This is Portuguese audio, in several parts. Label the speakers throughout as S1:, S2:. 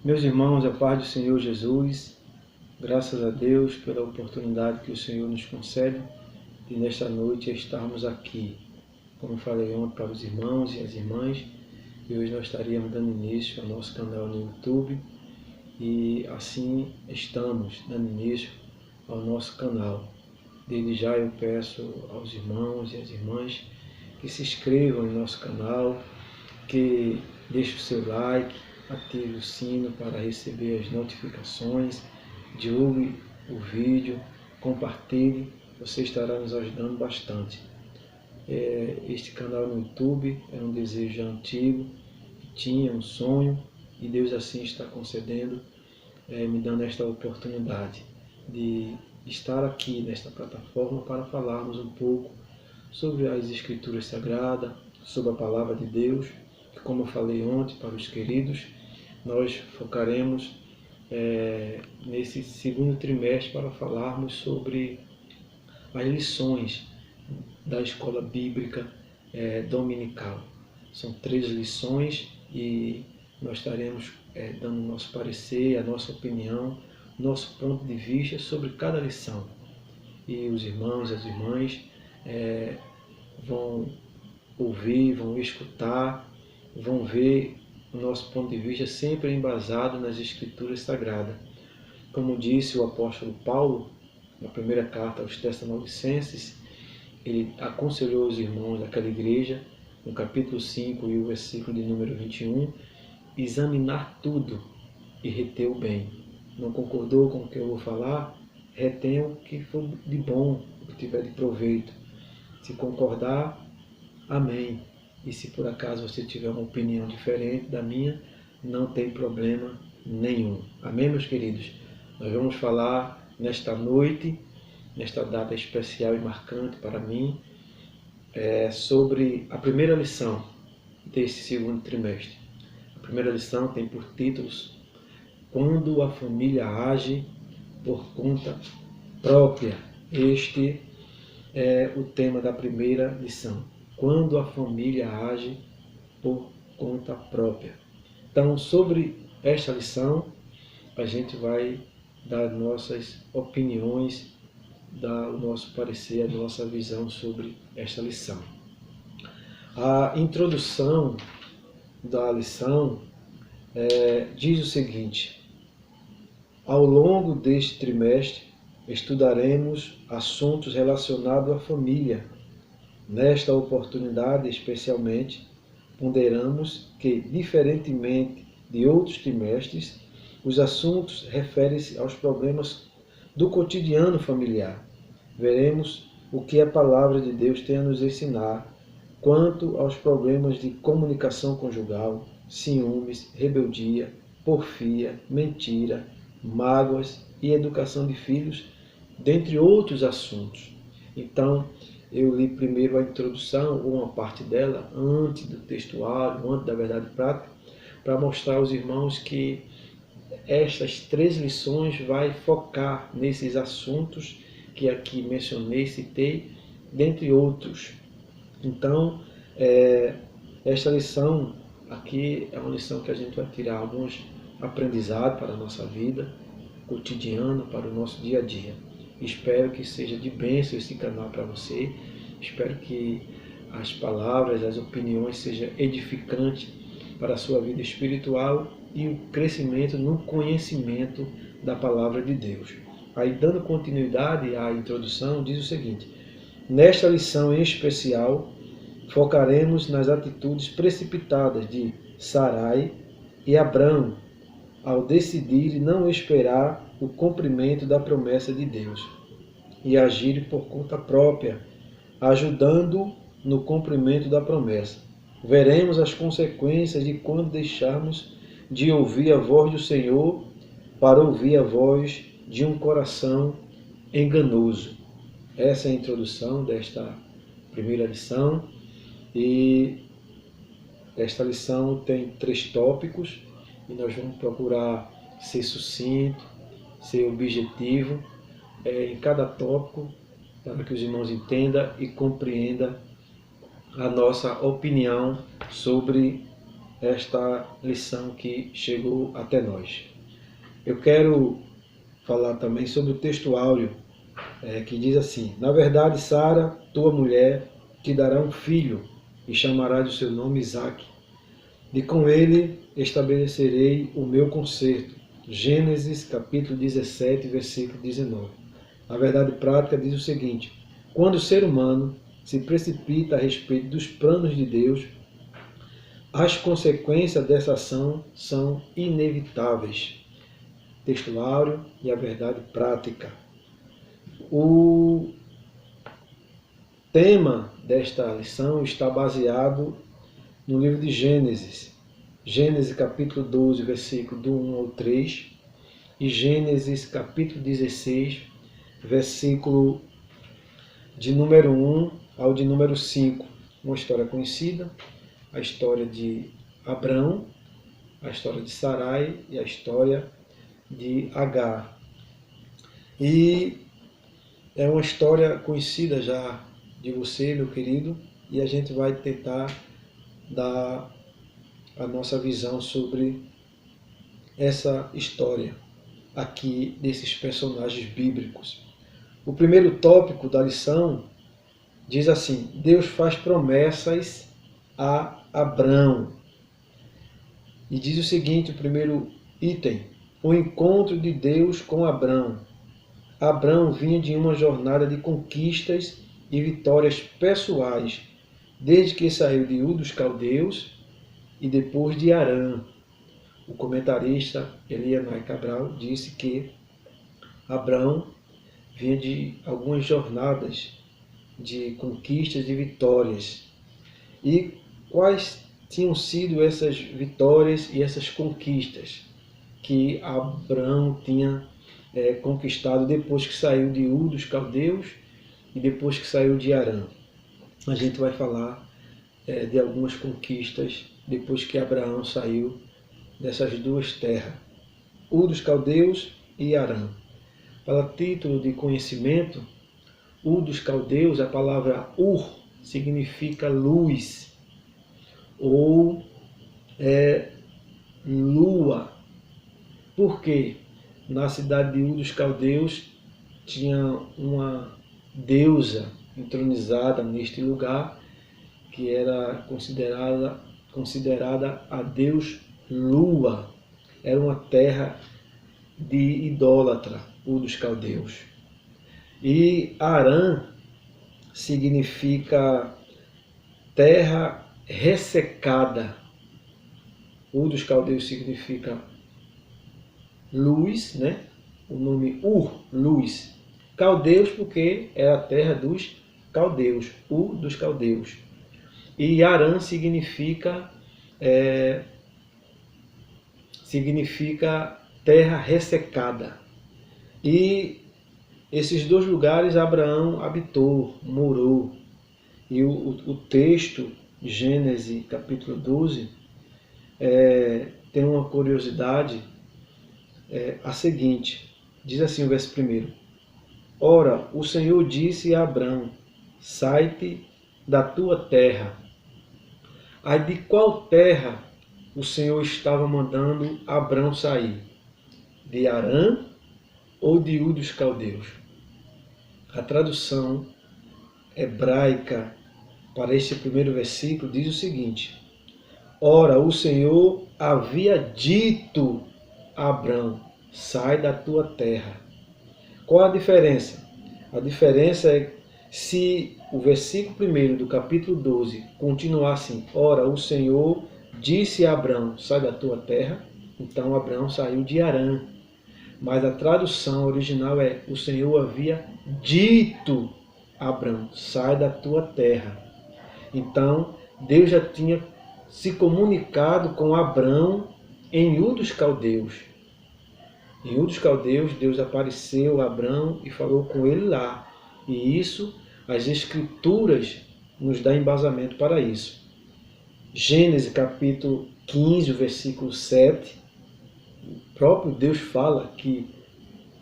S1: Meus irmãos, a paz do Senhor Jesus, graças a Deus pela oportunidade que o Senhor nos concede de nesta noite estarmos aqui. Como falei ontem para os irmãos e as irmãs, e hoje nós estaríamos dando início ao nosso canal no YouTube e assim estamos dando início ao nosso canal. Desde já eu peço aos irmãos e às irmãs que se inscrevam em nosso canal, que deixe o seu like, ative o sino para receber as notificações, divulgue o vídeo, compartilhe, você estará nos ajudando bastante. Este canal no YouTube é um desejo antigo, tinha um sonho e Deus assim está concedendo, me dando esta oportunidade de estar aqui nesta plataforma para falarmos um pouco sobre as Escrituras Sagradas, sobre a Palavra de Deus. Como eu falei ontem para os queridos, nós focaremos nesse segundo trimestre para falarmos sobre as lições da escola bíblica dominical. São 3 lições e nós estaremos dando o nosso parecer, a nossa opinião, nosso ponto de vista sobre cada lição. E os irmãos e as irmãs vão ouvir, vão escutar, vão ver o nosso ponto de vista sempre embasado nas Escrituras Sagradas. Como disse o apóstolo Paulo, na primeira carta aos Tessalonicenses, ele aconselhou os irmãos daquela igreja, no capítulo 5 e o versículo de número 21, examinar tudo e reter o bem. Não concordou com o que eu vou falar? Retenha o que for de bom, o que tiver de proveito. Se concordar, amém. E se por acaso você tiver uma opinião diferente da minha, não tem problema nenhum. Amém, meus queridos? Nós vamos falar nesta noite, nesta data especial e marcante para mim, sobre a primeira lição desse segundo trimestre. A primeira lição tem por títulos: Quando a família age por conta própria. Este é o tema da primeira lição. Quando a família age por conta própria. Então, sobre esta lição, a gente vai dar nossas opiniões, dar o nosso parecer, a nossa visão sobre esta lição. A introdução da lição diz o seguinte: ao longo deste trimestre, estudaremos assuntos relacionados à família. Nesta oportunidade, especialmente, ponderamos que, diferentemente de outros trimestres, os assuntos referem-se aos problemas do cotidiano familiar. Veremos o que a Palavra de Deus tem a nos ensinar quanto aos problemas de comunicação conjugal, ciúmes, rebeldia, porfia, mentira, mágoas e educação de filhos, dentre outros assuntos. Então, eu li primeiro a introdução, ou uma parte dela, antes do textuário, antes da verdade prática, para mostrar aos irmãos que estas 3 lições vai focar nesses assuntos que aqui mencionei, citei, dentre outros. Então, esta lição aqui é uma lição que a gente vai tirar alguns aprendizados para a nossa vida cotidiana, para o nosso dia a dia. Espero que seja de bênção esse canal para você. Espero que as palavras, as opiniões sejam edificantes para a sua vida espiritual e o crescimento no conhecimento da palavra de Deus. Aí, dando continuidade à introdução, diz o seguinte: nesta lição em especial, focaremos nas atitudes precipitadas de Sarai e Abrão ao decidir não esperar o cumprimento da promessa de Deus e agir por conta própria, ajudando no cumprimento da promessa. Veremos as consequências de quando deixarmos de ouvir a voz do Senhor para ouvir a voz de um coração enganoso. Essa é a introdução desta primeira lição, e esta lição tem 3 tópicos e nós vamos procurar ser sucinto, ser objetivo em cada tópico, para que os irmãos entendam e compreendam a nossa opinião sobre esta lição que chegou até nós. Eu quero falar também sobre o texto áureo, que diz assim: na verdade, Sara, tua mulher, te dará um filho, e chamarás o seu nome Isaque. E com ele estabelecerei o meu concerto. Gênesis capítulo 17, versículo 19. A verdade prática diz o seguinte: quando o ser humano se precipita a respeito dos planos de Deus, as consequências dessa ação são inevitáveis. Texto áureo e a verdade prática. O tema desta lição está baseado no livro de Gênesis. Gênesis capítulo 12, versículo do 1 ao 3 e Gênesis capítulo 16, versículo de número 1 ao de número 5. Uma história conhecida, a história de Abrão, a história de Sarai e a história de Agar. E é uma história conhecida já de você, meu querido, e a gente vai tentar dar a nossa visão sobre essa história aqui desses personagens bíblicos. O primeiro tópico da lição diz assim: Deus faz promessas a Abrão. E diz o seguinte, o primeiro item: o encontro de Deus com Abrão. Abrão vinha de uma jornada de conquistas e vitórias pessoais, desde que saiu de Ur dos Caldeus e depois de Harã. O comentarista Elianai Cabral disse que Abrão vinha de algumas jornadas de conquistas e vitórias. E quais tinham sido essas vitórias e essas conquistas que Abrão tinha conquistado depois que saiu de Ur dos Caldeus e depois que saiu de Harã? A gente vai falar de algumas conquistas depois que Abraão saiu dessas duas terras, Ur dos Caldeus e Harã. Para título de conhecimento, Ur dos Caldeus, a palavra Ur significa luz ou lua. Por quê? Na cidade de Ur dos Caldeus tinha uma deusa entronizada neste lugar que era considerada a Deus Lua. Era uma terra de idólatra, Ur dos Caldeus. E Harã significa terra ressecada. Ur dos Caldeus significa luz, né? O nome Ur, luz. Caldeus, porque era a terra dos caldeus, Ur dos Caldeus. E Harã significa terra ressecada. E esses dois lugares Abraão habitou, morou. E o texto, Gênesis capítulo 12, tem uma curiosidade a seguinte. Diz assim o verso 1. Ora, o Senhor disse a Abrão: sai-te da tua terra. Aí de qual terra o Senhor estava mandando Abrão sair? De Harã ou de Ur dos Caldeus? A tradução hebraica para este primeiro versículo diz o seguinte: ora, o Senhor havia dito a Abrão: sai da tua terra. Qual a diferença? A diferença é se o versículo 1 do capítulo 12 continuar assim: ora, o Senhor disse a Abrão: sai da tua terra. Então Abrão saiu de Harã. Mas a tradução original é: o Senhor havia dito a Abrão: sai da tua terra. Então Deus já tinha se comunicado com Abrão em Ur dos Caldeus. Em Ur dos Caldeus, Deus apareceu a Abrão e falou com ele lá. E isso, as Escrituras nos dão embasamento para isso. Gênesis capítulo 15, versículo 7, o próprio Deus fala que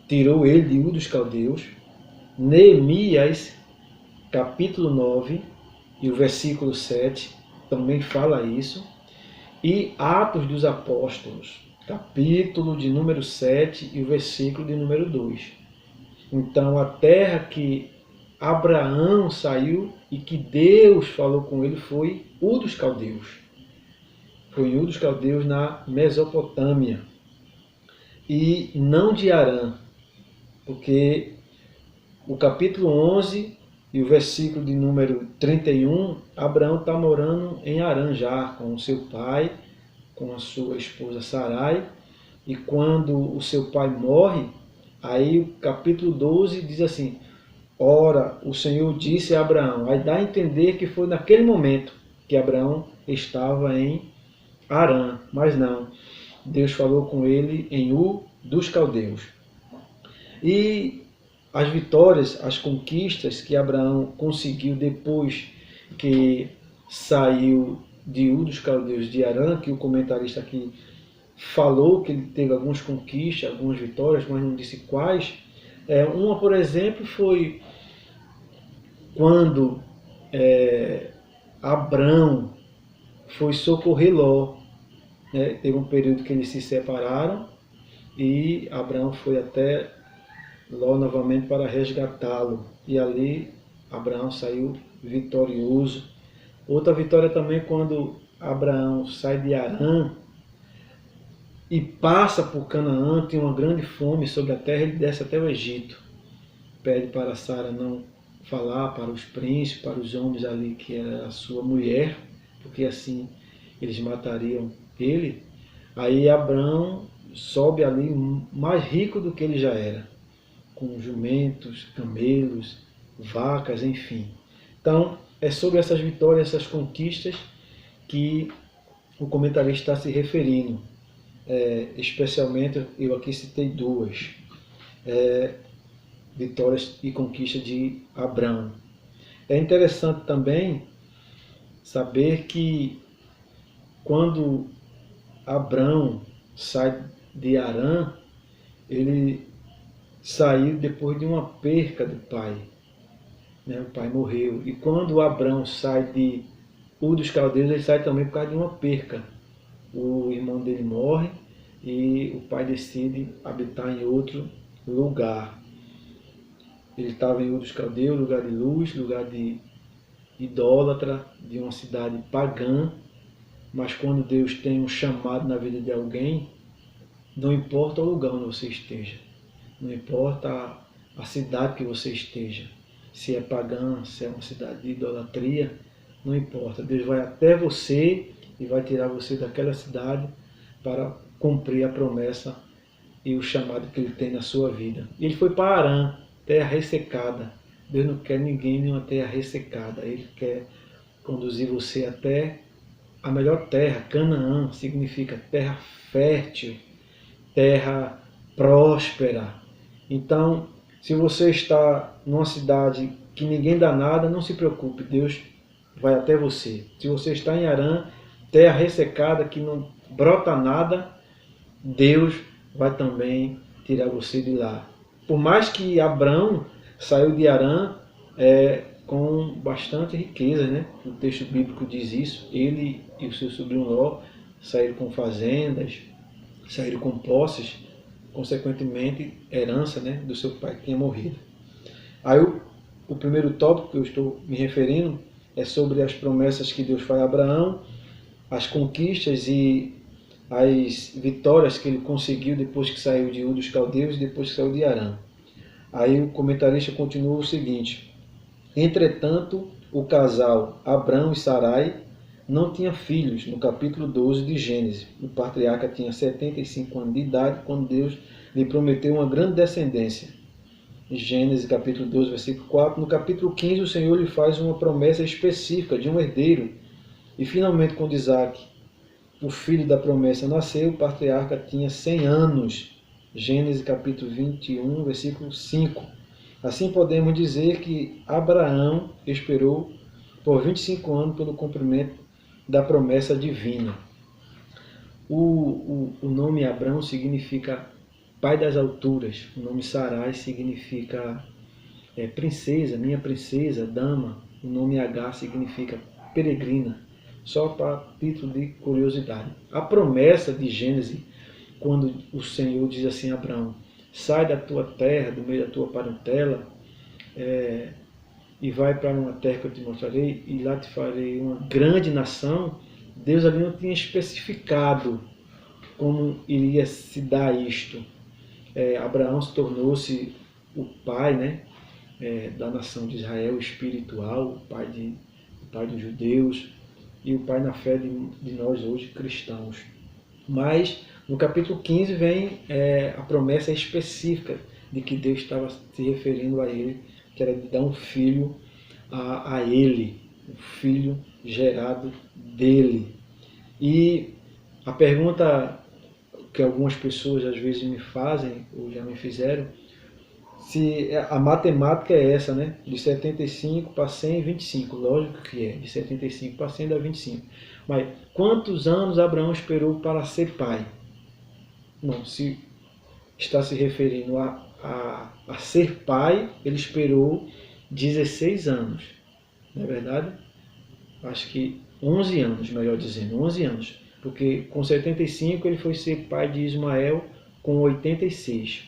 S1: tirou ele de Ur dos Caldeus. Neemias capítulo 9 e o versículo 7 também fala isso. e Atos dos Apóstolos, capítulo de número 7 e o versículo de número 2. Então, a terra que Abraão saiu e que Deus falou com ele foi Ur dos Caldeus. Foi em Ur dos Caldeus, na Mesopotâmia. E não de Harã, porque o capítulo 11 e o versículo de número 31, Abraão está morando em Harã já, com o seu pai, com a sua esposa Sarai. E quando o seu pai morre, aí o capítulo 12 diz assim: ora, o Senhor disse a Abraão. Aí dá a entender que foi naquele momento que Abraão estava em Harã, mas não. Deus falou com ele em Ur dos Caldeus. E as vitórias, as conquistas que Abraão conseguiu depois que saiu de Ur dos Caldeus de Harã, que o comentarista aqui falou que ele teve algumas conquistas, algumas vitórias, mas não disse quais. Uma, por exemplo, foi quando Abrão foi socorrer Ló. Teve um período que eles se separaram e Abraão foi até Ló novamente para resgatá-lo. E ali Abraão saiu vitorioso. Outra vitória também quando Abraão sai de Harã e passa por Canaã, tem uma grande fome sobre a terra, ele desce até o Egito. Pede para Sara não falar para os príncipes, para os homens ali que era a sua mulher, porque assim eles matariam ele. Aí Abraão sobe ali mais rico do que ele já era, com jumentos, camelos, vacas, enfim. Então, é sobre essas vitórias, essas conquistas que o comentarista está se referindo. Especialmente, eu aqui citei duas. Vitórias e conquistas de Abraão. É interessante também saber que quando Abraão sai de Harã, ele saiu depois de uma perca do pai. O pai morreu. E quando Abraão sai de Ur dos Caldeus, ele sai também por causa de uma perca. O irmão dele morre e o pai decide habitar em outro lugar. Ele estava em Ur dos Caldeus, lugar de luz, lugar de idólatra, de uma cidade pagã. Mas quando Deus tem um chamado na vida de alguém, não importa o lugar onde você esteja, não importa a cidade que você esteja, se é pagã, se é uma cidade de idolatria, não importa. Deus vai até você e vai tirar você daquela cidade para cumprir a promessa e o chamado que ele tem na sua vida. E ele foi para Harã, terra ressecada. Deus não quer ninguém em uma terra ressecada. Ele quer conduzir você até a melhor terra. Canaã significa terra fértil, terra próspera. Então, se você está numa cidade que ninguém dá nada, não se preocupe, Deus vai até você. Se você está em Harã, terra ressecada, que não brota nada, Deus vai também tirar você de lá. Por mais que Abrão saiu de Harã com bastante riqueza, né? O texto bíblico diz isso. Ele e o seu sobrinho Ló saíram com fazendas, saíram com posses, consequentemente herança, né, do seu pai que tinha morrido. Aí o primeiro tópico que eu estou me referindo é sobre as promessas que Deus faz a Abraão, as conquistas e as vitórias que ele conseguiu depois que saiu de Ur dos Caldeus e depois que saiu de Harã. Aí o comentarista continua o seguinte: entretanto, o casal Abrão e Sarai não tinha filhos, no capítulo 12 de Gênesis. O patriarca tinha 75 anos de idade quando Deus lhe prometeu uma grande descendência. Gênesis capítulo 12, versículo 4. No capítulo 15, o Senhor lhe faz uma promessa específica de um herdeiro. E finalmente, quando Isaac, o filho da promessa, nasceu, o patriarca tinha 100 anos. Gênesis capítulo 21, versículo 5. Assim podemos dizer que Abraão esperou por 25 anos pelo cumprimento da promessa divina. O nome Abrão significa pai das alturas. O nome Sarai significa princesa, minha princesa, dama. O nome Agar significa peregrina. só para título de curiosidade. A promessa de Gênesis, quando o Senhor diz assim a Abraão, sai da tua terra, do meio da tua parentela, e vai para uma terra que eu te mostrarei, e lá te farei uma grande nação. Deus ali não tinha especificado como iria se dar isto. Abraão se tornou-se o pai, né, da nação de Israel espiritual, o pai dos judeus e o pai na fé de nós hoje cristãos. Mas no capítulo 15 vem a promessa específica de que Deus estava se referindo a ele, que era de dar um filho a ele, um filho gerado dele. E a pergunta que algumas pessoas às vezes me fazem, ou já me fizeram, se a matemática é essa, né? De 75 para 125, lógico que é, de 75 para 100 dá 25. Mas quantos anos Abraão esperou para ser pai? Não, se está se referindo a ser pai, ele esperou 16 anos, não é verdade? Acho que 11 anos, melhor dizendo, 11 anos. Porque com 75 ele foi ser pai de Ismael com 86.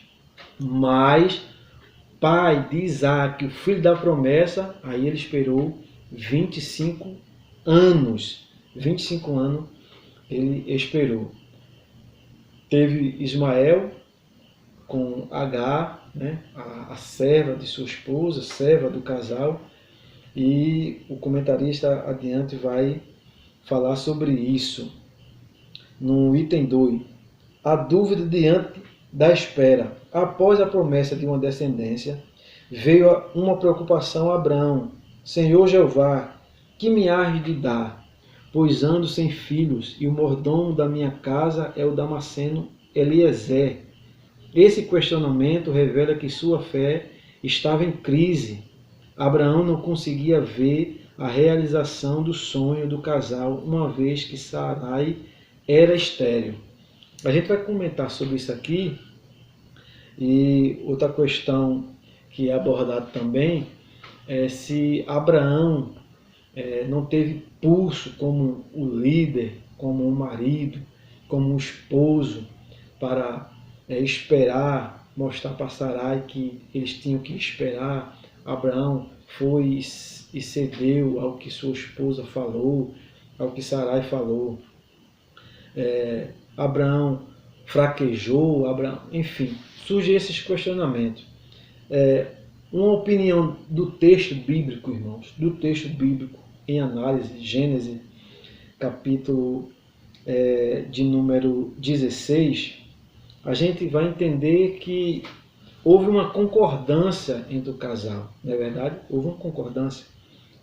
S1: Mas pai de Isaac, o filho da promessa, aí ele esperou 25 anos. 25 anos ele esperou. Teve Ismael com Agar, né, a serva de sua esposa, serva do casal, e o comentarista adiante vai falar sobre isso. No item 2, a dúvida diante da espera. Após a promessa de uma descendência, veio uma preocupação a Abraão. Senhor Jeová, que me hás de dar? Pois ando sem filhos, e o mordomo da minha casa é o Damasceno Eliezer. Esse questionamento revela que sua fé estava em crise. Abraão não conseguia ver a realização do sonho do casal, uma vez que Sarai era estéril. A gente vai comentar sobre isso aqui. E outra questão que é abordada também é se Abraão não teve pulso como o líder, como o marido, como o esposo, para esperar, mostrar para Sarai que eles tinham que esperar. Abraão foi e cedeu ao que sua esposa falou, ao que Sarai falou. Abraão fraquejou, enfim, surgem esses questionamentos. Uma opinião do texto bíblico, irmãos, do texto bíblico em análise, Gênesis, capítulo de número 16, a gente vai entender que houve uma concordância entre o casal, não é verdade? Houve uma concordância.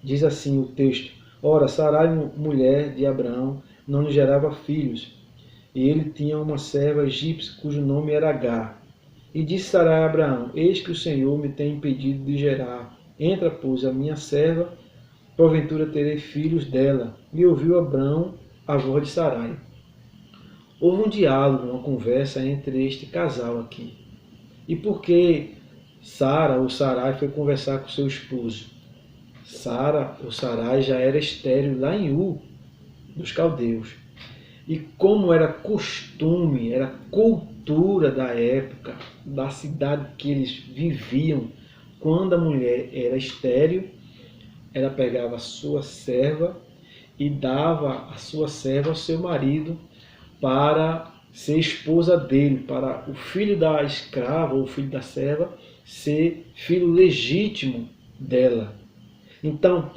S1: Diz assim o texto: ora, Sarai, mulher de Abraão, não lhe gerava filhos, e ele tinha uma serva egípcia cujo nome era Agar. E disse Sarai a Abraão: eis que o Senhor me tem impedido de gerar. Entra, pois, a minha serva, porventura terei filhos dela. E ouviu Abraão a voz de Sarai. Houve um diálogo, uma conversa entre este casal aqui. E por que Sara ou Sarai foi conversar com seu esposo? Sara ou Sarai já era estéril lá em Ur, dos caldeus. E como era costume, era cultura da época, da cidade que eles viviam, quando a mulher era estéril, ela pegava a sua serva e dava a sua serva ao seu marido para ser esposa dele, para o filho da escrava ou o filho da serva ser filho legítimo dela. Então,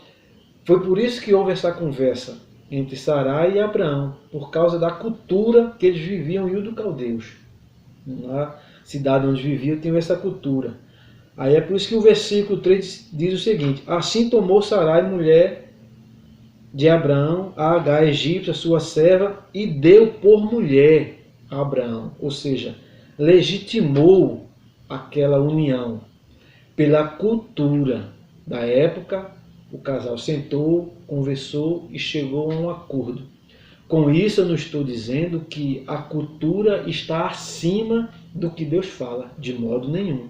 S1: foi por isso que houve essa conversa entre Sarai e Abraão, por causa da cultura que eles viviam em Ur dos Caldeus. Na cidade onde viviam, tinham essa cultura. Aí é por isso que o versículo 3 diz o seguinte: assim tomou Sarai, mulher de Abraão, a Agar egípcia, sua serva, e deu por mulher a Abraão. Ou seja, legitimou aquela união. Pela cultura da época, o casal sentou, conversou e chegou a um acordo. Com isso, eu não estou dizendo que a cultura está acima do que Deus fala, de modo nenhum.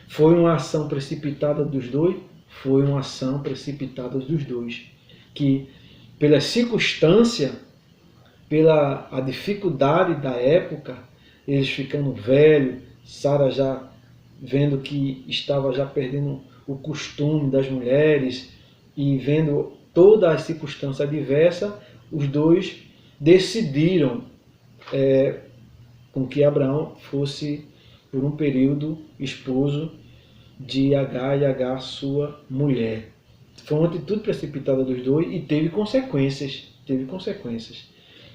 S1: Foi uma ação precipitada dos dois? Foi uma ação precipitada dos dois, que pela circunstância, pela a dificuldade da época, eles ficando velhos, Sara já vendo que estava já perdendo o costume das mulheres e vendo toda a circunstância adversa, os dois decidiram com que Abraão fosse, por um período, esposo de Agar e Agar, sua mulher. Foi uma atitude precipitada dos dois e teve consequências.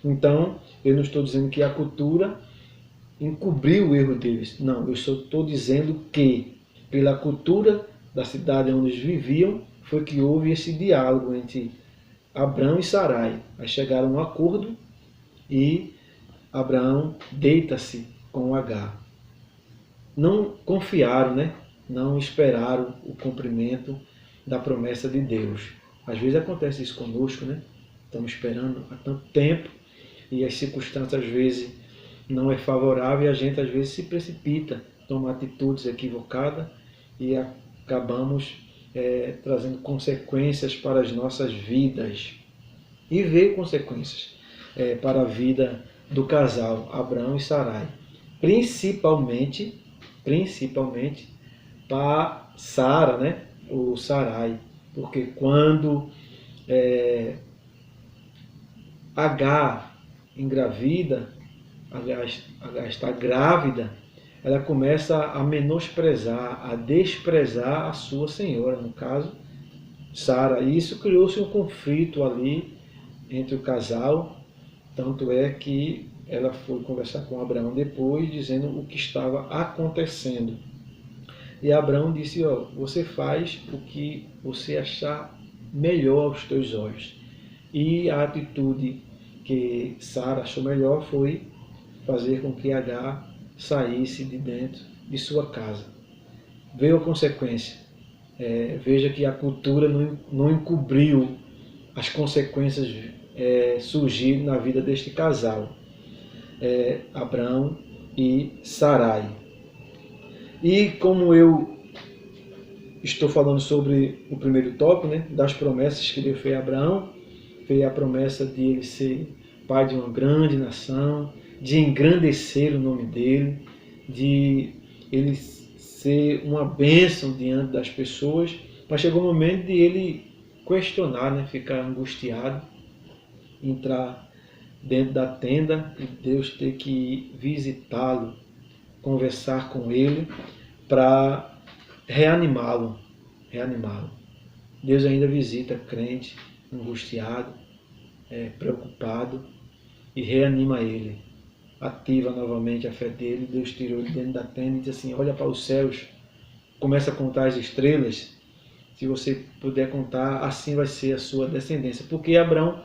S1: Então, eu não estou dizendo que a cultura encobriu o erro deles. Não, eu só estou dizendo que, pela cultura da cidade onde eles viviam, foi que houve esse diálogo entre Abrão e Sarai. Aí chegaram a um acordo e Abraão deita-se com Agar. Não confiaram, né? Não esperaram o cumprimento da promessa de Deus. Às vezes acontece isso conosco, né? Estamos esperando há tanto tempo e as circunstâncias às vezes não é favorável e a gente às vezes se precipita, toma atitudes equivocadas e acabamos trazendo consequências para as nossas vidas. E veio consequências para a vida do casal Abrão e Sarai, principalmente para Sara, né? O Sarai, porque quando Agar engravida, Agar está grávida, ela começa a menosprezar, a desprezar a sua senhora, no caso, Sara. E isso criou-se um conflito ali entre o casal, tanto é que ela foi conversar com Abraão depois, dizendo o que estava acontecendo. E Abraão disse, você faz o que você achar melhor aos teus olhos. E a atitude que Sara achou melhor foi fazer com que Agar saísse de dentro de sua casa. Veio a consequência. Veja que a cultura não encobriu as consequências surgirem na vida deste casal, Abrão e Sarai. E como eu estou falando sobre o primeiro tópico, né, das promessas que Deus fez a Abraão, fez a promessa de ele ser pai de uma grande nação, de engrandecer o nome dele, de ele ser uma bênção diante das pessoas, mas chegou o momento de ele questionar, né, ficar angustiado, entrar dentro da tenda e Deus ter que visitá-lo, conversar com ele para reanimá-lo. Deus ainda visita crente, angustiado, preocupado, e reanima ele, ativa novamente a fé dele. Deus tirou ele dentro da tenda e diz assim, olha para os céus, começa a contar as estrelas, se você puder contar, assim vai ser a sua descendência. Porque Abraão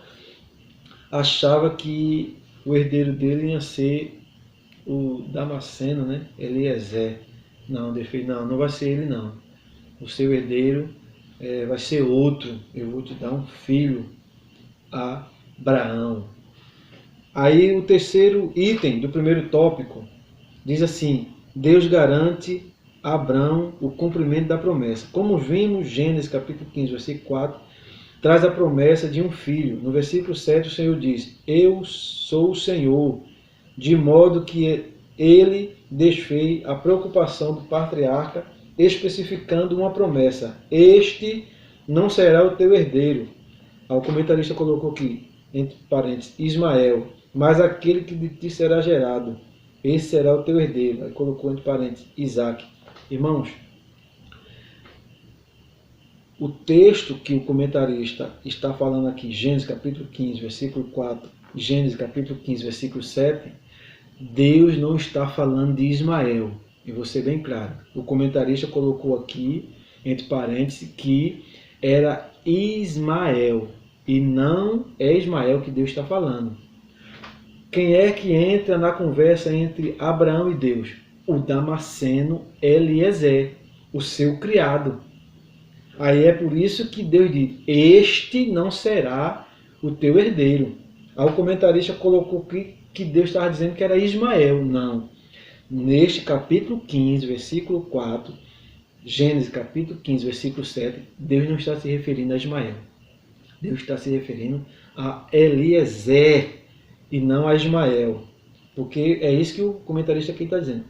S1: achava que o herdeiro dele ia ser o Damasceno, né? Eliezer. Não, Deus fez, não vai ser ele não. O seu herdeiro vai ser outro. Eu vou te dar um filho, Abraão. Aí o terceiro item do primeiro tópico diz assim, Deus garante a Abraão o cumprimento da promessa. Como vimos, Gênesis capítulo 15, versículo 4, traz a promessa de um filho. No versículo 7 o Senhor diz, eu sou o Senhor, de modo que ele desfez a preocupação do patriarca, especificando uma promessa. Este não será o teu herdeiro. O comentarista colocou aqui, entre parênteses, Ismael, mas aquele que de ti será gerado, esse será o teu herdeiro. Aí colocou entre parênteses, Isaac. Irmãos, o texto que o comentarista está falando aqui, Gênesis capítulo 15, versículo 4, Gênesis capítulo 15, versículo 7, Deus não está falando de Ismael. E vou ser bem claro, o comentarista colocou aqui, entre parênteses, que era Ismael, e não é Ismael que Deus está falando. Quem é que entra na conversa entre Abraão e Deus? O Damasceno Eliezer, o seu criado. Aí é por isso que Deus diz, este não será o teu herdeiro. Aí o comentarista colocou que Deus estava dizendo que era Ismael. Não. Neste capítulo 15, versículo 4, Gênesis capítulo 15, versículo 7, Deus não está se referindo a Ismael. Deus está se referindo a Eliezer e não a Ismael. Porque é isso que o comentarista aqui está dizendo.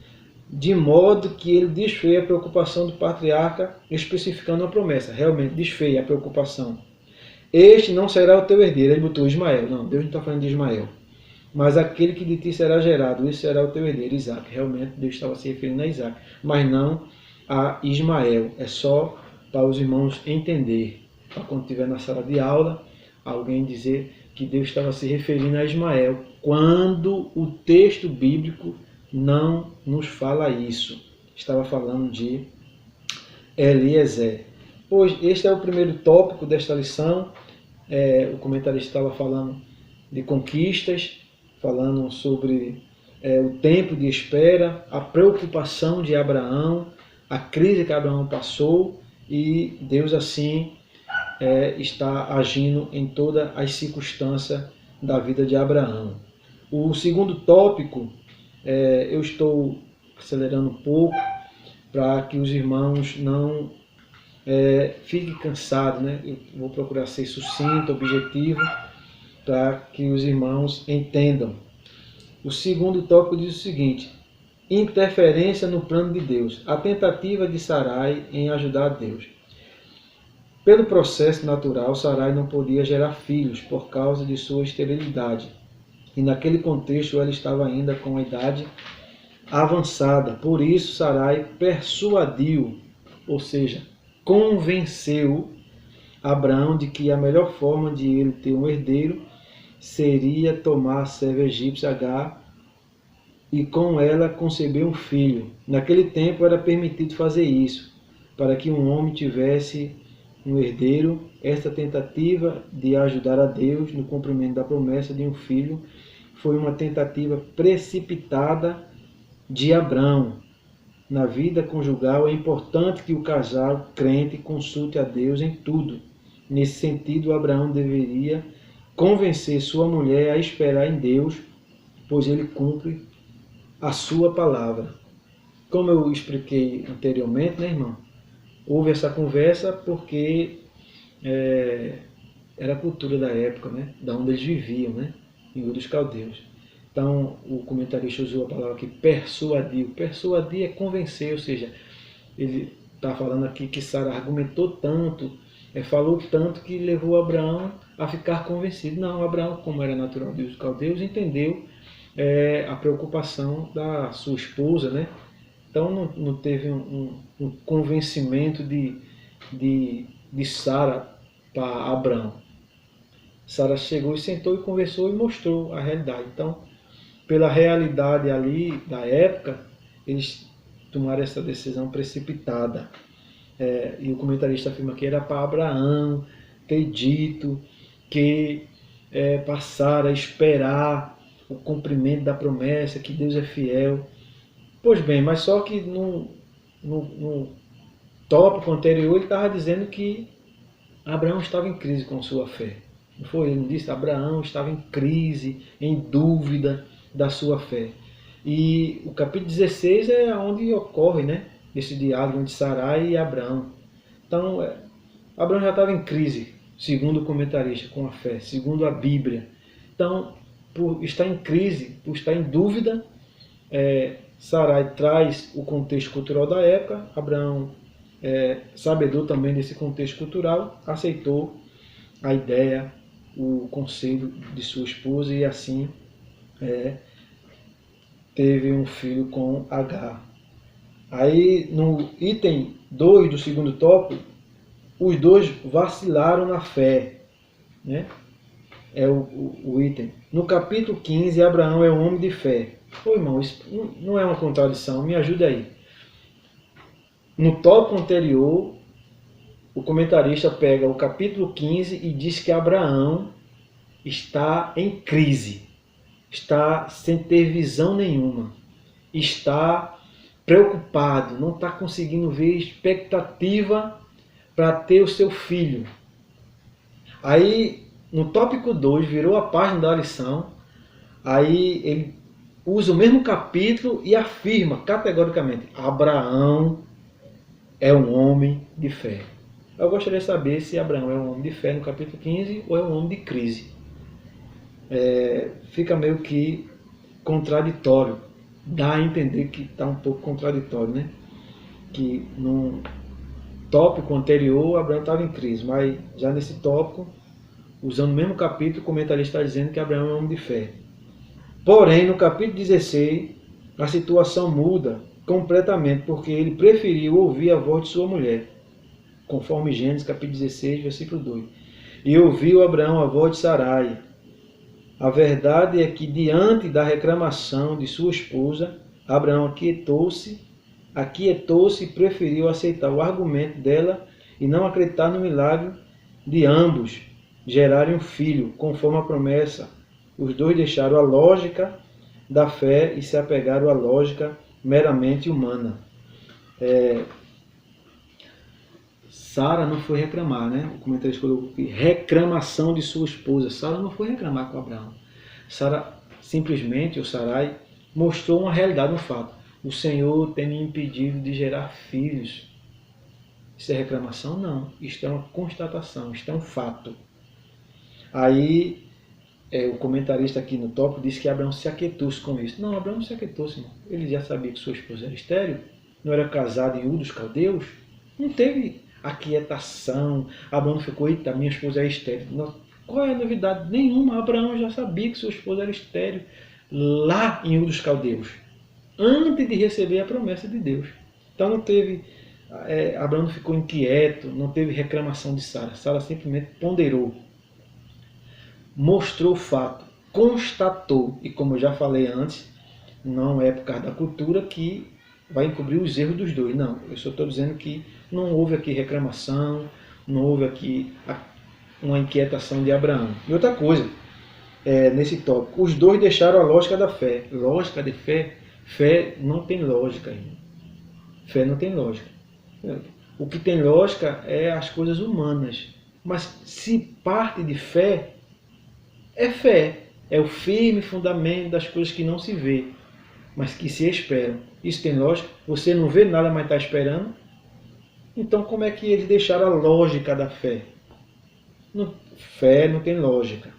S1: De modo que ele desfeia a preocupação do patriarca, especificando a promessa. Realmente desfeia a preocupação. Este não será o teu herdeiro. Ele botou Ismael. Não, Deus não está falando de Ismael. Mas aquele que de ti será gerado, esse será o teu herdeiro, Isaac. Realmente Deus estava se referindo a Isaac, mas não a Ismael. É só para os irmãos entender, para quando estiver na sala de aula, alguém dizer que Deus estava se referindo a Ismael, quando o texto bíblico não nos fala isso. Estava falando de Eliezer. Pois este é o primeiro tópico desta lição. O comentarista estava falando de conquistas, falando sobre o tempo de espera, a preocupação de Abraão, a crise que Abraão passou, e Deus assim está agindo em todas as circunstâncias da vida de Abraão. O segundo tópico, eu estou acelerando um pouco para que os irmãos não fiquem cansados, né? Eu vou procurar ser sucinto, objetivo, para que os irmãos entendam. O segundo tópico diz o seguinte: interferência no plano de Deus, a tentativa de Sarai em ajudar a Deus. Pelo processo natural, Sarai não podia gerar filhos por causa de sua esterilidade. E naquele contexto ela estava ainda com a idade avançada. Por isso Sarai persuadiu, ou seja, convenceu Abraão de que a melhor forma de ele ter um herdeiro seria tomar a serva egípcia Agar e com ela conceber um filho. Naquele tempo era permitido fazer isso, para que um homem tivesse um herdeiro. Esta tentativa de ajudar a Deus no cumprimento da promessa de um filho foi uma tentativa precipitada de Abraão. Na vida conjugal é importante que o casal crente consulte a Deus em tudo. Nesse sentido, Abraão deveria convencer sua mulher a esperar em Deus, pois ele cumpre a sua palavra. Como eu expliquei anteriormente, né, irmão? Houve essa conversa porque era a cultura da época, né, da onde eles viviam, né, em Ur dos Caldeus. Então, o comentarista usou a palavra aqui, persuadiu. Persuadir é convencer, ou seja, ele está falando aqui que Sara argumentou tanto, falou tanto que levou Abraão a ficar convencido. Não, Abraão, como era natural de Ur dos Caldeus, entendeu a preocupação da sua esposa, né? Então não teve um convencimento de Sara para Abraão. Sara chegou e sentou e conversou e mostrou a realidade. Então, pela realidade ali da época, eles tomaram essa decisão precipitada. E o comentarista afirma que era para Abraão ter dito que para Sara esperar o cumprimento da promessa, que Deus é fiel. Pois bem, mas só que no tópico anterior ele estava dizendo que Abraão estava em crise com sua fé. Não foi? Ele não disse? Abraão estava em crise, em dúvida da sua fé. E o capítulo 16 é onde ocorre, né, esse diálogo entre Sarai e Abraão. Então, Abraão já estava em crise, segundo o comentarista, com a fé, segundo a Bíblia. Então, por estar em crise, por estar em dúvida, Sarai traz o contexto cultural da época. Abraão, sabedor também desse contexto cultural, aceitou a ideia, o conselho de sua esposa e assim teve um filho com Agar. Aí no item 2 do segundo tópico, os dois vacilaram na fé, né? É o item. No capítulo 15, Abraão é um homem de fé. Pô, irmão, isso não é uma contradição, me ajuda aí. No tópico anterior, o comentarista pega o capítulo 15 e diz que Abraão está em crise, está sem ter visão nenhuma, está preocupado, não está conseguindo ver expectativa para ter o seu filho. Aí, no tópico 2, virou a página da lição, aí ele usa o mesmo capítulo e afirma categoricamente: Abraão é um homem de fé. Eu gostaria de saber se Abraão é um homem de fé no capítulo 15 ou é um homem de crise. fica meio que contraditório. Dá a entender que está um pouco contraditório, né? Que no tópico anterior Abraão estava em crise, mas já nesse tópico, usando o mesmo capítulo, o comentarista está dizendo que Abraão é um homem de fé. Porém, no capítulo 16, a situação muda completamente, porque ele preferiu ouvir a voz de sua mulher, conforme Gênesis capítulo 16, versículo 2. E ouviu Abraão a voz de Sarai. A verdade é que, diante da reclamação de sua esposa, Abraão aquietou-se e preferiu aceitar o argumento dela e não acreditar no milagre de ambos gerarem um filho, conforme a promessa. Os dois deixaram a lógica da fé e se apegaram à lógica meramente humana. Sara não foi reclamar, né? O comentarista colocou aqui, reclamação de sua esposa. Sara não foi reclamar com Abraão. Sara simplesmente, ou Sarai, mostrou uma realidade, um fato. O Senhor tem me impedido de gerar filhos. Isso é reclamação? Não. Isto é uma constatação, isto é um fato. Aí, o comentarista aqui no tópico diz que Abraão se aquietou-se com isso. Não, Abraão não se aquietou-se, irmão. Ele já sabia que sua esposa era estéril, não era casado em Ur dos Caldeus, não teve aquietação. Abraão ficou, eita, minha esposa é estéril. Não, qual é a novidade? Nenhuma. Abraão já sabia que sua esposa era estéril lá em Ur dos Caldeus, antes de receber a promessa de Deus. Então não teve, Abraão não ficou inquieto, não teve reclamação de Sara. Sara simplesmente ponderou, mostrou o fato, constatou, e como eu já falei antes, não é por causa da cultura que vai encobrir os erros dos dois. Não, eu só estou dizendo que não houve aqui reclamação, não houve aqui uma inquietação de Abraão. E outra coisa, nesse tópico, os dois deixaram a lógica da fé. Lógica de fé? Fé não tem lógica, irmão. Fé não tem lógica. O que tem lógica é as coisas humanas. Mas se parte de fé, é fé. É o firme fundamento das coisas que não se vê, mas que se esperam. Isso tem lógica? Você não vê nada, mas está esperando? Então como é que eles deixaram a lógica da fé? Fé não tem lógica.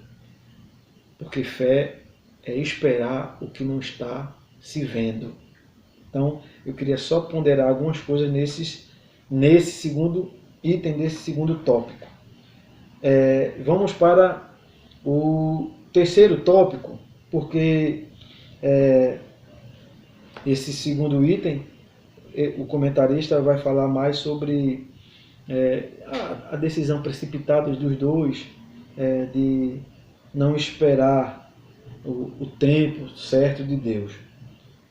S1: Porque fé é esperar o que não está se vendo. Então eu queria só ponderar algumas coisas nesse segundo item, desse segundo tópico. Vamos para o terceiro tópico, porque esse segundo item, o comentarista vai falar mais sobre a decisão precipitada dos dois, de não esperar o tempo certo de Deus.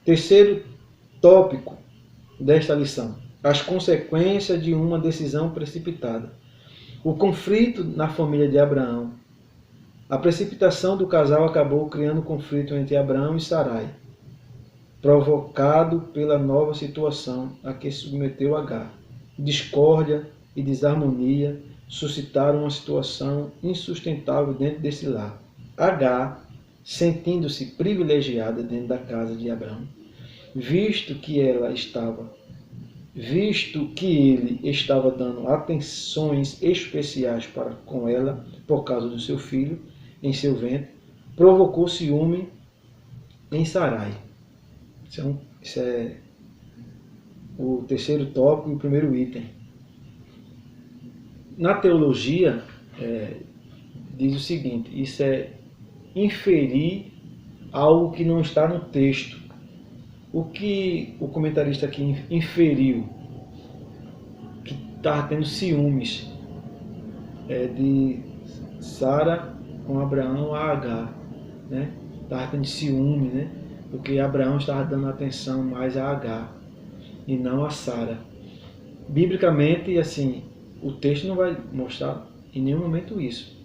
S1: Terceiro tópico desta lição: as consequências de uma decisão precipitada. O conflito na família de Abraão. A precipitação do casal acabou criando conflito entre Abraão e Sarai, provocado pela nova situação a que se submeteu Agar. Discórdia e desarmonia suscitaram uma situação insustentável dentro desse lar. Agar, sentindo-se privilegiada dentro da casa de Abraão, visto que ele estava dando atenções especiais para com ela por causa do seu filho em seu ventre, provocou ciúme em Sarai. Isso é o terceiro tópico e o primeiro item. Na teologia, diz o seguinte: isso é inferir algo que não está no texto. O que o comentarista aqui inferiu? Que estava tendo ciúmes de Sara com Abraão a Agar, né? Estava tendo ciúme, né? Porque Abraão estava dando atenção mais a Agar e não a Sara. Biblicamente, assim, o texto não vai mostrar em nenhum momento isso.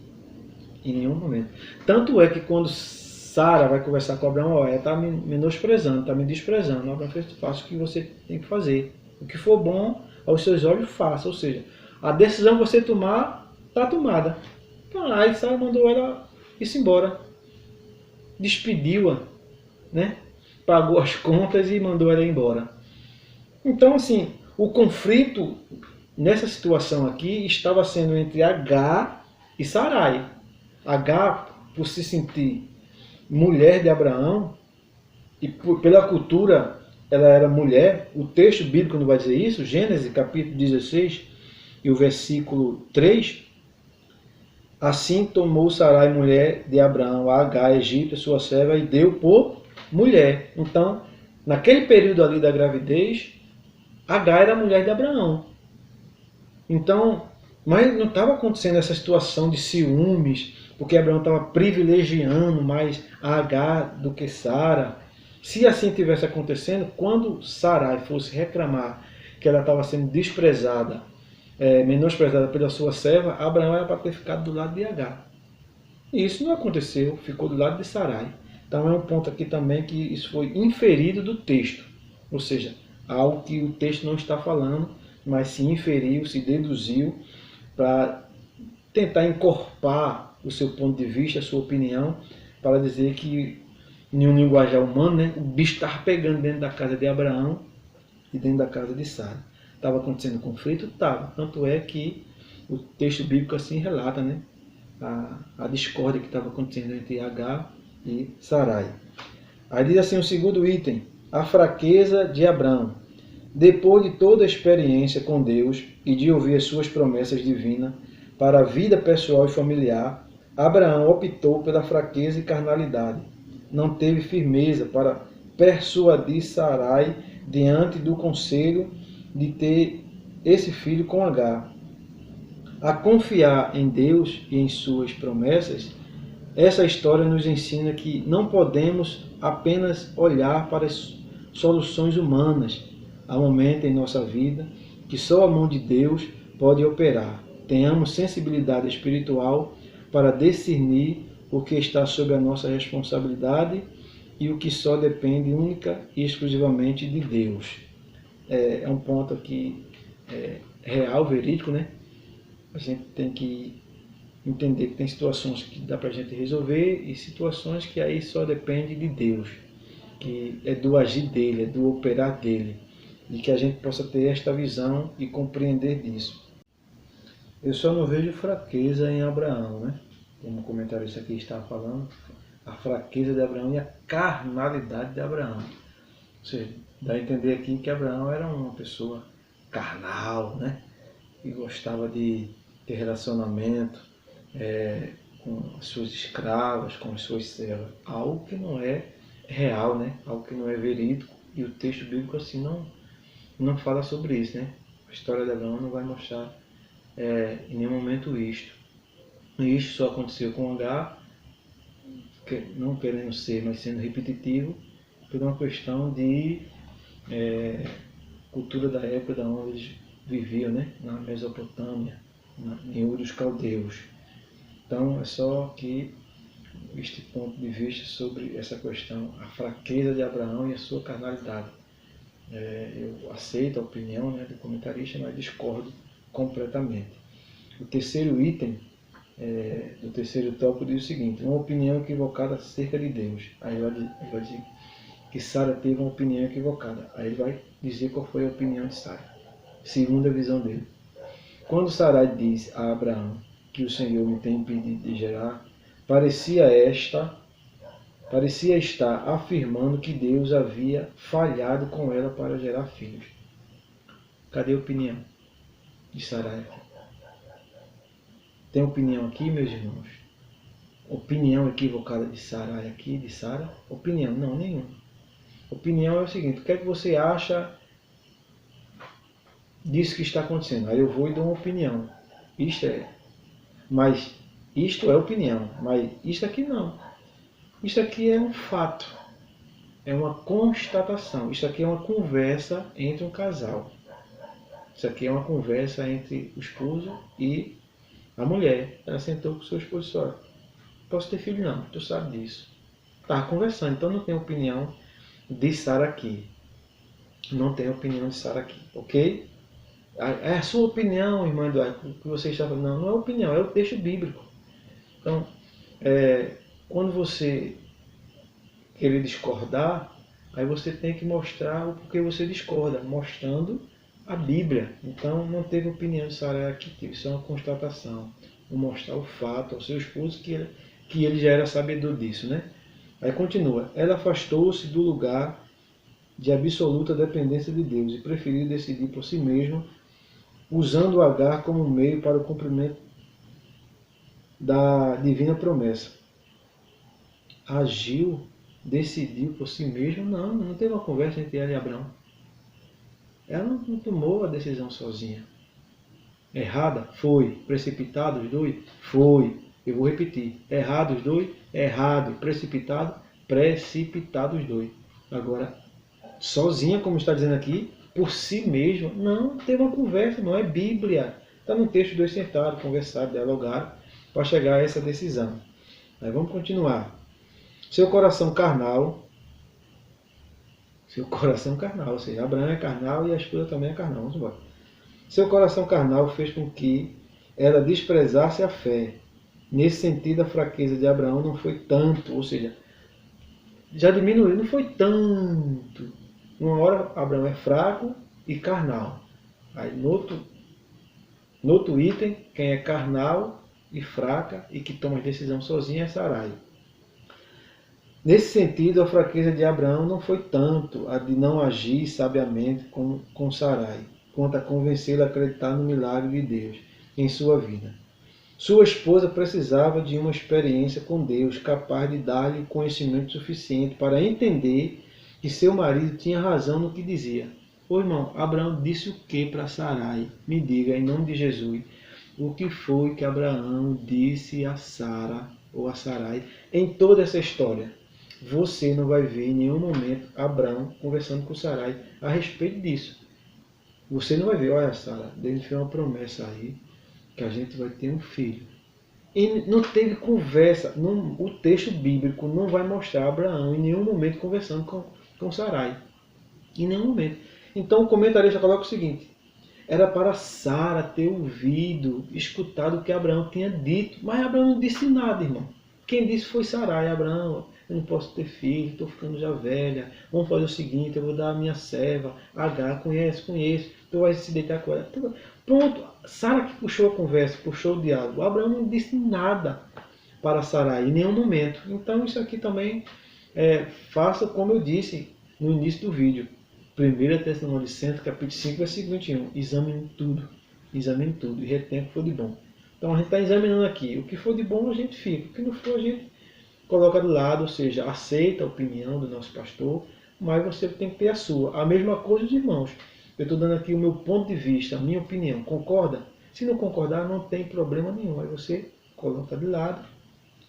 S1: Em nenhum momento. Tanto é que quando Sara vai conversar com Abraão, ela está me menosprezando, está me desprezando. Abraão fez, faça o que você tem que fazer. O que for bom aos seus olhos, faça. Ou seja, a decisão que você tomar, está tomada. Então, aí Sara mandou ela ir embora. Despediu-a, né? Pagou as contas e mandou ela embora. Então, assim, o conflito nessa situação aqui estava sendo entre Agar e Sarai. Agar por se sentir mulher de Abraão, e pela cultura ela era mulher, o texto bíblico não vai dizer isso, Gênesis capítulo 16 e o versículo 3, assim tomou Sarai, mulher de Abraão, a Agar, egípcia, sua serva, e deu por mulher. Então, naquele período ali da gravidez, Agar era a mulher de Abraão. Então, mas não estava acontecendo essa situação de ciúmes, porque Abraão estava privilegiando mais a Agar do que Sara. Se assim tivesse acontecendo, quando Sarai fosse reclamar que ela estava sendo desprezada, menosprezada pela sua serva, Abraão era para ter ficado do lado de Agar. E isso não aconteceu, ficou do lado de Sarai. Então é um ponto aqui também que isso foi inferido do texto. Ou seja, algo que o texto não está falando, mas se inferiu, se deduziu para tentar encorpar o seu ponto de vista, a sua opinião, para dizer que, em um linguajar humano, né, o bicho estava pegando dentro da casa de Abraão e dentro da casa de Sara. Estava acontecendo conflito? Estava. Tanto é que o texto bíblico assim relata, né, a discórdia que estava acontecendo entre Agar e Sarai. Aí diz assim o segundo item, a fraqueza de Abraão. Depois de toda a experiência com Deus e de ouvir as suas promessas divinas para a vida pessoal e familiar, Abraão optou pela fraqueza e carnalidade. Não teve firmeza para persuadir Sarai diante do conselho de ter esse filho com Agar. A confiar em Deus e em suas promessas, essa história nos ensina que não podemos apenas olhar para as soluções humanas. Há momentos em nossa vida que só a mão de Deus pode operar. Tenhamos sensibilidade espiritual para discernir o que está sob a nossa responsabilidade e o que só depende única e exclusivamente de Deus. É um ponto aqui real, verídico, né? A gente tem que entender que tem situações que dá para a gente resolver e situações que aí só depende de Deus, que é do agir dele, é do operar dele, e que a gente possa ter esta visão e compreender disso. Eu só não vejo fraqueza em Abraão, né? Como o comentarista aqui está falando, a fraqueza de Abraão e a carnalidade de Abraão. Ou seja, dá a entender aqui que Abraão era uma pessoa carnal, né? Que gostava de ter relacionamento com as suas escravas, com as suas servas. Algo que não é real, né? Algo que não é verídico. E o texto bíblico assim não fala sobre isso, né? A história de Abraão não vai mostrar em nenhum momento isto. E isto só aconteceu com Agar, não querendo ser, mas sendo repetitivo, por uma questão de cultura da época da onde eles viviam, né? Na Mesopotâmia, em Ur dos Caldeus. Então é só que este ponto de vista sobre essa questão, a fraqueza de Abraão e a sua carnalidade. Eu aceito a opinião, né, do comentarista, mas discordo completamente. O terceiro item do terceiro tópico diz o seguinte, uma opinião equivocada acerca de Deus. Aí ele vai dizer que Sara teve uma opinião equivocada. Aí ele vai dizer qual foi a opinião de Sara, segundo a visão dele. Quando Sarai disse a Abraão que o Senhor me tem impedido de gerar, parecia estar afirmando que Deus havia falhado com ela para gerar filhos. Cadê a opinião de Sarai aqui? Tem opinião aqui, meus irmãos? Opinião equivocada de Sarai aqui, de Sara? Opinião? Não, nenhuma. Opinião é o seguinte, o que é que você acha disso que está acontecendo? Aí eu vou e dou uma opinião. Mas isto é opinião, mas isto aqui não. Isto aqui é um fato, é uma constatação. Isto aqui é uma conversa entre um casal. Isso aqui é uma conversa entre o esposo e a mulher. Ela sentou com o seu esposo e disse, olha, posso ter filho? Não, tu sabe disso. Estava conversando, então não tem opinião de Sara aqui. Não tem opinião de Sara aqui, ok? É a sua opinião, irmã Eduardo, que você está falando. Não, não é opinião, é o texto bíblico. Então, quando você querer discordar, aí você tem que mostrar o porquê você discorda, mostrando a Bíblia. Então, não teve opinião de Sara aqui, teve só uma constatação. Vou mostrar o fato ao seu esposo que que ele já era sabedor disso, né? Aí continua. Ela afastou-se do lugar de absoluta dependência de Deus e preferiu decidir por si mesma, usando Agar como meio para o cumprimento da divina promessa. Agiu, decidiu por si mesma? Não teve uma conversa entre ela e Abraão. Ela não tomou a decisão sozinha. Errada? Foi. Precipitado os dois? Foi. Eu vou repetir. Errado os dois? Errado. Precipitado? Precipitado os dois. Agora, sozinha, como está dizendo aqui, por si mesma, não teve uma conversa, não é Bíblia. Está no texto, os dois sentaram, conversaram, dialogaram para chegar a essa decisão. Aí vamos continuar. Seu coração carnal, ou seja, Abraão é carnal e a esposa também é carnal. Vamos embora. Seu coração carnal fez com que ela desprezasse a fé. Nesse sentido, a fraqueza de Abraão não foi tanto, ou seja, já diminuiu, não foi tanto. Uma hora Abraão é fraco e carnal. Aí no outro item, quem é carnal e fraca e que toma decisão sozinha é Sarai. Nesse sentido, a fraqueza de Abraão não foi tanto a de não agir sabiamente com Sarai, quanto a convencê-la a acreditar no milagre de Deus em sua vida. Sua esposa precisava de uma experiência com Deus, capaz de dar-lhe conhecimento suficiente para entender que seu marido tinha razão no que dizia. Ô irmão, Abraão disse o que para Sarai? Me diga, em nome de Jesus, o que foi que Abraão disse a Sara ou a Sarai em toda essa história? Você não vai ver em nenhum momento Abraão conversando com Sarai a respeito disso. Você não vai ver, olha Sara, Deus fez uma promessa aí, que a gente vai ter um filho. E não teve conversa, o texto bíblico não vai mostrar Abraão em nenhum momento conversando com Sarai. Em nenhum momento. Então o comentarista coloca o seguinte, era para Sara ter ouvido, escutado o que Abraão tinha dito, mas Abraão não disse nada, irmão. Quem disse foi Sarai. Abraão, eu não posso ter filho, estou ficando já velha, vamos fazer o seguinte, eu vou dar a minha serva, Agar, conhece, tu vai se deitar com ela. Pronto, Sara que puxou a conversa, puxou o diálogo. Abraão não disse nada para Sarai em nenhum momento. Então isso aqui também faça como eu disse no início do vídeo. 1 Tessalonicenses, capítulo 5, versículo 21. Examine tudo e retém o que for de bom. Então a gente está examinando aqui. O que for de bom a gente fica, o que não for a gente coloca do lado, ou seja, aceita a opinião do nosso pastor, mas você tem que ter a sua. A mesma coisa, os irmãos. Eu estou dando aqui o meu ponto de vista, a minha opinião. Concorda? Se não concordar, não tem problema nenhum. Aí você coloca de lado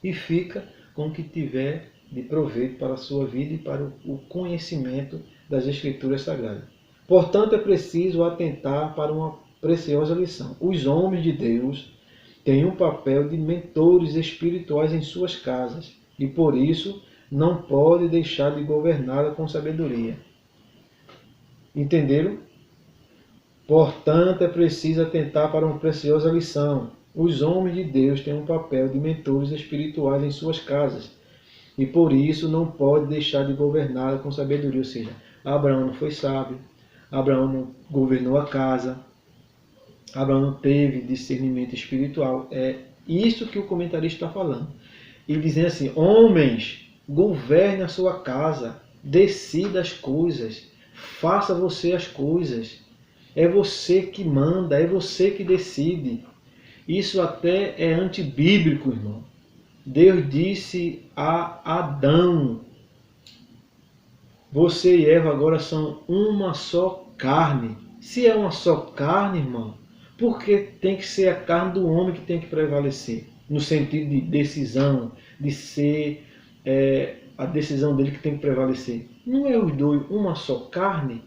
S1: e fica com o que tiver de proveito para a sua vida e para o conhecimento das Escrituras Sagradas. Portanto, é preciso atentar para uma preciosa lição. Os homens de Deus têm um papel de mentores espirituais em suas casas e, por isso, não pode deixar de governá-la com sabedoria. Entenderam? Portanto, é preciso atentar para uma preciosa lição. Os homens de Deus têm um papel de mentores espirituais em suas casas e, por isso, não pode deixar de governá-la com sabedoria. Ou seja, Abraão não foi sábio, Abraão não governou a casa, Abraão não teve discernimento espiritual. É isso que o comentarista está falando. E dizendo assim, homens, governe a sua casa, decida as coisas, faça você as coisas. É você que manda, é você que decide. Isso até é antibíblico, irmão. Deus disse a Adão, você e Eva agora são uma só carne. Se é uma só carne, irmão, por que tem que ser a carne do homem que tem que prevalecer? No sentido de decisão, de ser a decisão dele que tem que prevalecer. Não é os dois uma só carne?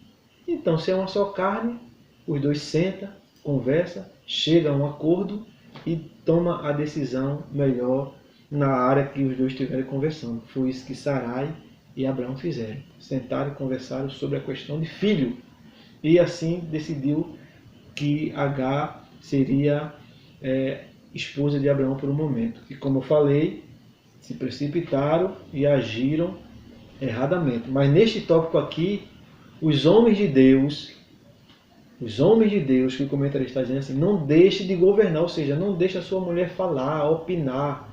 S1: Então, se é uma só carne, os dois sentam, conversam, chegam a um acordo e tomam a decisão melhor na área que os dois estiverem conversando. Foi isso que Sarai e Abraão fizeram. Sentaram e conversaram sobre a questão de filho. E assim decidiu que Agar seria esposa de Abraão por um momento. E como eu falei, se precipitaram e agiram erradamente. Mas neste tópico aqui, os homens de Deus, que o comentarista está dizendo assim, não deixe de governar, ou seja, não deixe a sua mulher falar, opinar.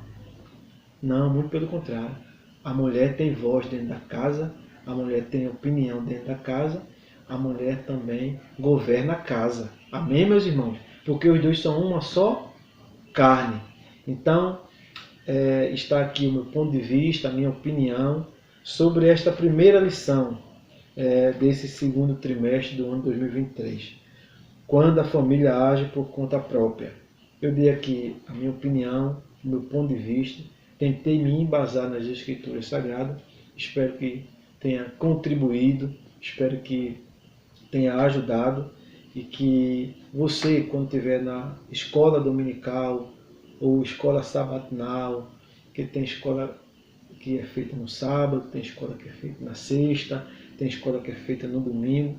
S1: Não, muito pelo contrário. A mulher tem voz dentro da casa, a mulher tem opinião dentro da casa, a mulher também governa a casa. Amém, meus irmãos? Porque os dois são uma só carne. Então, está aqui o meu ponto de vista, a minha opinião sobre esta primeira lição desse segundo trimestre do ano 2023. Quando a família age por conta própria. Eu dei aqui a minha opinião, o meu ponto de vista, tentei me embasar nas Escrituras Sagradas, espero que tenha contribuído, espero que tenha ajudado e que você, quando estiver na escola dominical ou escola sabatinal, que tem escola que é feita no sábado, tem escola que é feita na sexta, tem escola que é feita no domingo,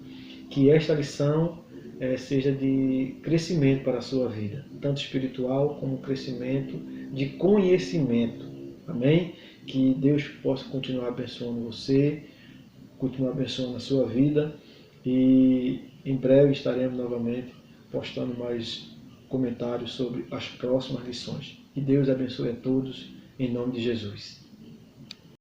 S1: que esta lição seja de crescimento para a sua vida, tanto espiritual como crescimento de conhecimento. Amém? Que Deus possa continuar abençoando você, continuar abençoando a sua vida e em breve estaremos novamente postando mais comentários sobre as próximas lições. Que Deus abençoe a todos, em nome de Jesus.